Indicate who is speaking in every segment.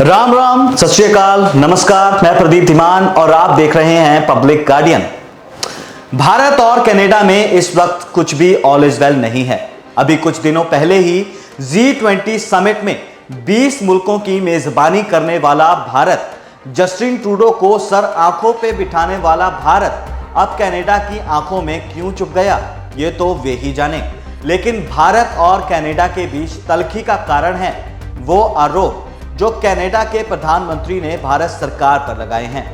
Speaker 1: राम राम, सत श्री अकाल, नमस्कार। मैं प्रदीप धीमान और आप देख रहे हैं पब्लिक गार्डियन। भारत और कनाडा में इस वक्त कुछ भी ऑल इज वेल नहीं है। अभी कुछ दिनों पहले ही G20 समिट में 20 मुल्कों की मेजबानी करने वाला भारत, जस्टिन ट्रूडो को सर आंखों पे बिठाने वाला भारत अब कनाडा की आंखों में क्यों चुप गया, ये तो वे ही जाने। लेकिन भारत और कनाडा के बीच तल्खी का कारण है वो आरोप जो कनाडा के प्रधानमंत्री ने भारत सरकार पर लगाए हैं।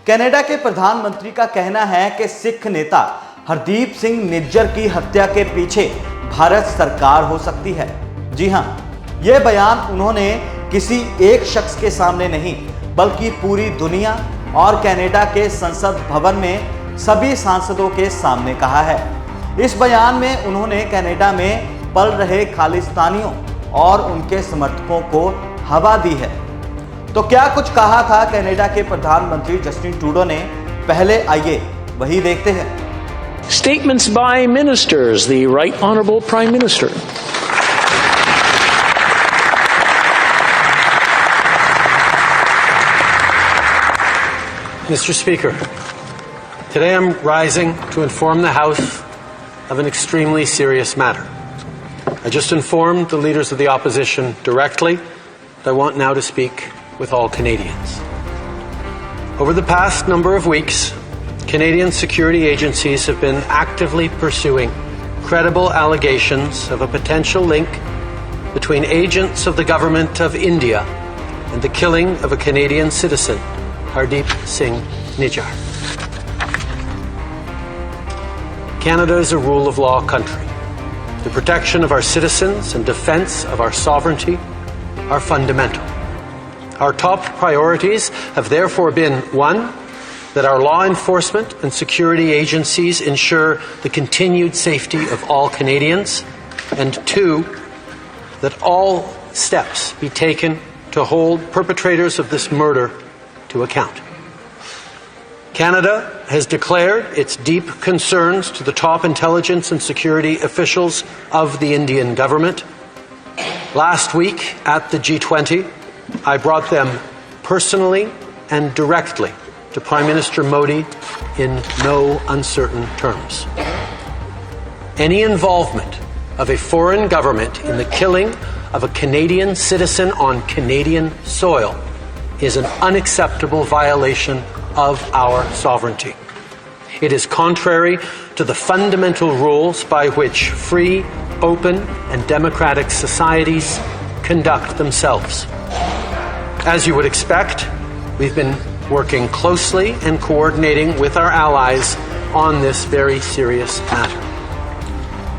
Speaker 1: कनाडा के प्रधानमंत्री का कहना है कि सिख नेता हरदीप सिंह निज्जर की हत्या के पीछे भारत सरकार हो सकती है। जी हां, यह बयान उन्होंने किसी एक शख्स के सामने नहीं बल्कि पूरी दुनिया और कनाडा के संसद भवन में सभी सांसदों के सामने कहा है। इस बयान में उन्होंने कनाडा में पल रहे खालिस्तानियों और उनके समर्थकों को हवा दी है। तो क्या कुछ कहा था कनाडा के प्रधानमंत्री जस्टिन ट्रूडो ने? पहले आइए वही देखते हैं।
Speaker 2: Statements by ministers, the Right Honorable Prime Minister.
Speaker 3: Mr. Speaker, today I'm rising to inform the House of an extremely serious matter. I just informed the leaders of the opposition directly. I want now to speak with all Canadians. Over the past number of weeks, Canadian security agencies have been actively pursuing credible allegations of a potential link between agents of the government of India and the killing of a Canadian citizen, Hardeep Singh Nijjar. Canada is a rule of law country. The protection of our citizens and defense of our sovereignty are fundamental. Our top priorities have therefore been, one, that our law enforcement and security agencies ensure the continued safety of all Canadians, and two, that all steps be taken to hold perpetrators of this murder to account. Canada has declared its deep concerns to the top intelligence and security officials of the Indian government. Last week at the G20, I brought them personally and directly to Prime Minister Modi in no uncertain terms. Any involvement of a foreign government in the killing of a Canadian citizen on Canadian soil is an unacceptable violation of our sovereignty. It is contrary to the fundamental rules by which free, open and democratic societies conduct themselves. As you would expect, we've been working closely and coordinating with our allies on this very serious matter.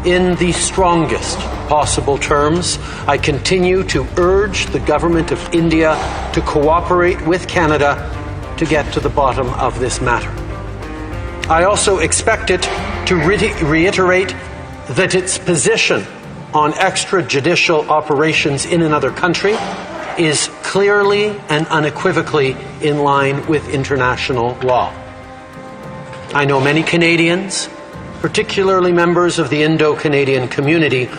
Speaker 3: In the strongest possible terms, I continue to urge the government of India to cooperate with Canada to get to the bottom of this matter. I also expect it to reiterate that its position on extrajudicial operations in another country is clearly and unequivocally in line with international law. I know many Canadians, particularly members of the Indo-Canadian community,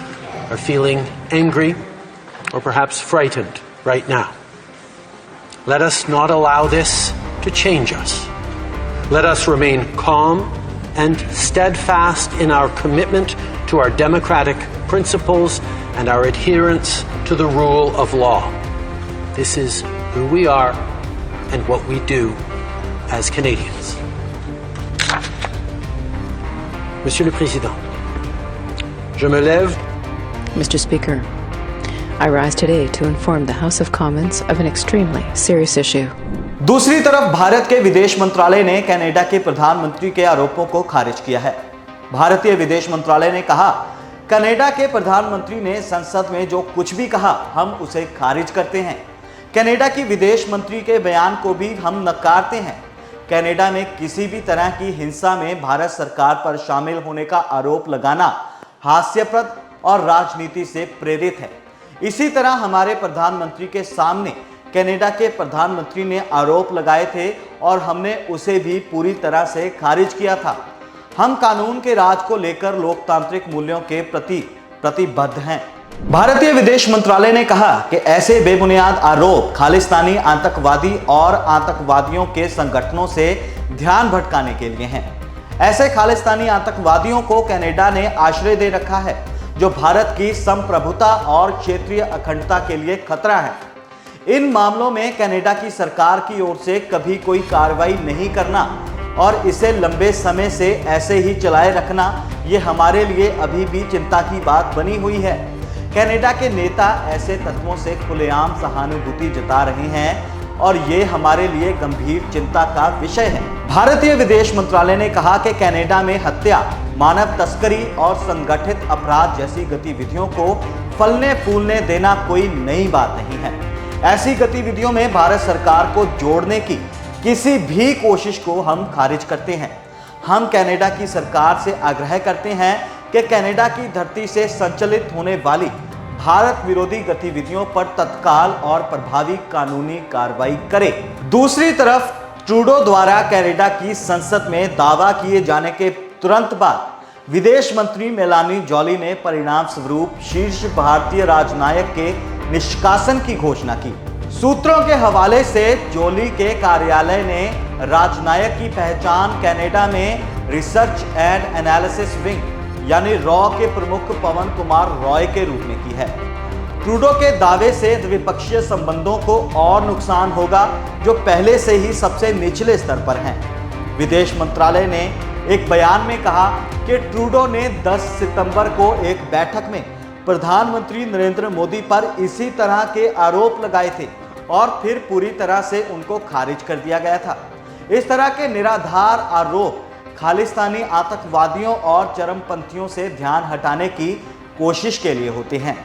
Speaker 3: are feeling angry or perhaps frightened right now. Let us not allow this to change us. Let us remain calm and steadfast in our commitment to our democratic principles and our adherence to the rule of law. This is who we are and what we do as Canadians. Monsieur le Président, je me lève.
Speaker 4: Mr. Speaker, I rise today to inform the House of Commons of an extremely serious issue.
Speaker 1: दूसरी तरफ भारत के विदेश मंत्रालय ने Canada के प्रधानमंत्री के आरोपों को खारिज किया है। भारतीय विदेश मंत्रालय ने कहा, कनाडा के प्रधानमंत्री ने संसद में जो कुछ भी कहा हम उसे खारिज करते हैं। कनाडा की विदेश मंत्री के बयान को भी हम नकारते हैं। कनाडा में किसी भी तरह की हिंसा में भारत सरकार पर शामिल होने का आरोप लगाना हास्यप्रद और राजनीति से प्रेरित है। इसी तरह हमारे प्रधानमंत्री के सामने कनाडा के प्रधानमंत्री ने आरोप लगाए थे और हमने उसे भी पूरी तरह से खारिज किया था। हम कानून के राज को लेकर लोकतांत्रिक मूल्यों के प्रति प्रतिबद्ध हैं। भारतीय विदेश मंत्रालय ने कहा कि ऐसे बेबुनियाद आरोप खालिस्तानी आतंकवादी और आतंकवादियों के संगठनों से ध्यान भटकाने के लिए हैं। ऐसे खालिस्तानी आतंकवादियों को कनाडा ने आश्रय दे रखा है, जो भारत की संप्रभुता और क्षेत्रीय अखंडता के लिए खतरा है। इन मामलों में कनाडा की सरकार की ओर से कभी कोई कार्रवाई नहीं करना और इसे लंबे समय से ऐसे ही चलाए रखना, ये हमारे लिए अभी भी चिंता की बात बनी हुई है। कनाडा के नेता ऐसे तत्वों से खुलेआम सहानुभूति जता रहे हैं और ये हमारे लिए गंभीर चिंता का विषय है। भारतीय विदेश मंत्रालय ने कहा कि कनाडा में हत्या, मानव तस्करी और संगठित अपराध जैसी गतिविधियों को फलने फूलने देना कोई नई बात नहीं है। ऐसी गतिविधियों में भारत सरकार को जोड़ने की किसी भी कोशिश को हम खारिज करते हैं। हम कनाडा की सरकार से आग्रह करते हैं कि कनाडा की धरती से संचालित होने वाली भारत विरोधी गतिविधियों पर तत्काल और प्रभावी कानूनी कार्रवाई करे। दूसरी तरफ ट्रूडो द्वारा कनाडा की संसद में दावा किए जाने के तुरंत बाद विदेश मंत्री मेलानी जॉली ने परिणाम स्वरूप शीर्ष भारतीय राजनयिक के निष्कासन की घोषणा की। सूत्रों के हवाले से जोली के कार्यालय ने राजनयिक की पहचान कनाडा में रिसर्च एंड एनालिसिस विंग यानी रॉ के प्रमुख पवन कुमार रॉय के रूप में की है। ट्रूडो के दावे से द्विपक्षीय संबंधों को और नुकसान होगा, जो पहले से ही सबसे निचले स्तर पर हैं। विदेश मंत्रालय ने एक बयान में कहा कि ट्रूडो ने 10 सितंबर को एक बैठक में प्रधानमंत्री नरेंद्र मोदी पर इसी तरह के आरोप लगाए थे और फिर पूरी तरह से उनको खारिज कर दिया गया था। इस तरह के निराधार आरोप खालिस्तानी आतंकवादियों और चरमपंथियों से ध्यान हटाने की कोशिश के लिए होते हैं।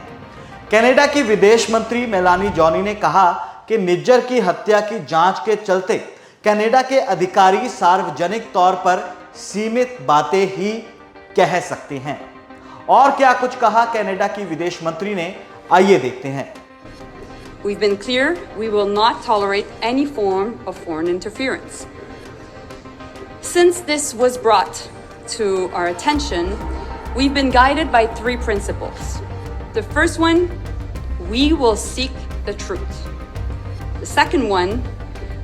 Speaker 1: कनाडा की विदेश मंत्री मेलानी जॉनी ने कहा कि निज्जर की हत्या की जांच के चलते कनाडा के अधिकारी सार्वजनिक तौर पर सीमित बातें ही कह सकते हैं। और क्या कुछ कहा कनाडा की विदेश मंत्री ने, आइए देखते हैं।
Speaker 5: We've been clear we will not tolerate any form of foreign interference. Since this was brought to our attention, we've been guided by 3 principles. The first one, we will seek the truth. The second one,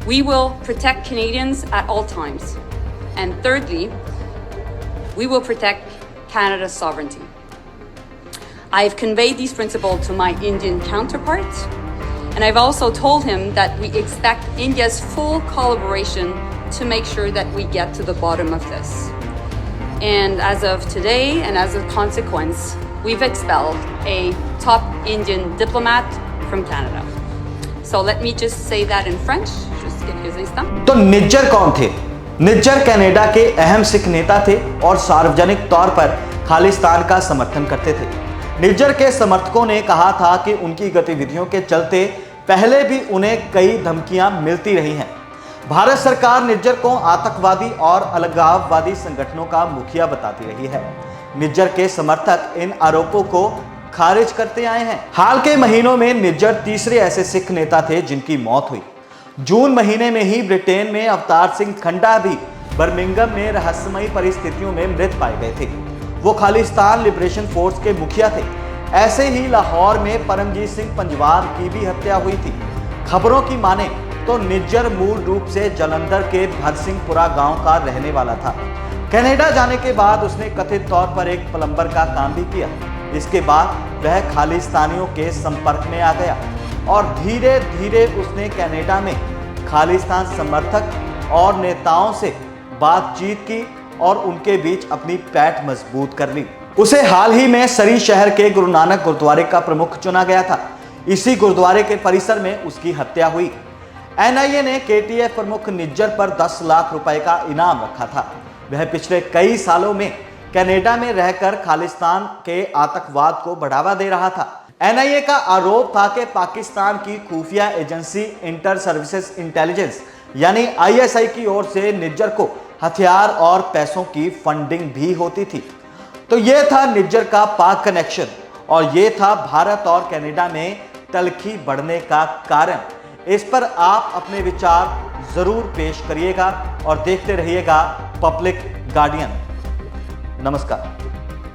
Speaker 5: we will protect Canadians at all times. And thirdly, we will protect Canada's sovereignty. I have conveyed these principles to my Indian counterpart, and I've also told him that we expect India's full collaboration to make sure that we get to the bottom of this. And as of today, and as a consequence, we've expelled a top Indian diplomat from Canada. So let me just say that in French, just quelques instants.
Speaker 1: तो निज्जर कौन थे? Nijjar Canada के अहम सिख नेता थे और सार्वजनिक तौर पर खालिस्तान का समर्थन करते थे। निज्जर के समर्थकों ने कहा था कि उनकी गतिविधियों के चलते पहले भी उन्हें कई धमकियां मिलती रही हैं। भारत सरकार निज्जर को आतंकवादी और अलगाववादी संगठनों का मुखिया बताती रही है। निज्जर के समर्थक इन आरोपों को खारिज करते आए हैं। हाल के महीनों में निज्जर तीसरे ऐसे सिख नेता थे जिनकी मौत हुई। जून महीने में ही ब्रिटेन में अवतार सिंह खंडा भी बर्मिंघम में रहस्यमयी परिस्थितियों में मृत पाए गए थे। वो खालिस्तान लिबरेशन फोर्स के मुखिया थे। ऐसे ही लाहौर में परमजीत सिंह पंजवार की भी हत्या हुई थी। खबरों की माने तो निज्जर मूल रूप से जालंधर के भरसिंहपुरा गांव का रहने वाला था। कनाडा जाने के बाद उसने कथित तौर पर एक प्लम्बर का काम भी किया। इसके बाद वह खालिस्तानियों के संपर्क में आ गया और धीरे धीरे उसने कनाडा में खालिस्तान समर्थक और नेताओं से बातचीत की और उनके बीच अपनी पैठ मजबूत कर ली। उसे हाल ही में सरी शहर के गुरु नानक गुरुद्वारे का प्रमुख चुना गया था। इसी गुरुद्वारे के परिसर में उसकी हत्या हुई। एनआईए ने केटीएफ प्रमुख निज्जर पर 10 लाख रुपए का इनाम रखा था। वह पिछले कई सालों में कनाडा में रहकर खालिस्तान के आतंकवाद को बढ़ावा दे रहा था। एनआईए का आरोप था कि पाकिस्तान की खुफिया एजेंसी इंटर सर्विसेज इंटेलिजेंस यानी आईएसआई की ओर से निज्जर को हथियार और पैसों की फंडिंग भी होती थी। तो यह था निज्जर का पाक कनेक्शन और यह था भारत और कनाडा में तलखी बढ़ने का कारण। इस पर आप अपने विचार जरूर पेश करिएगा और देखते रहिएगा पब्लिक गार्डियन। नमस्कार।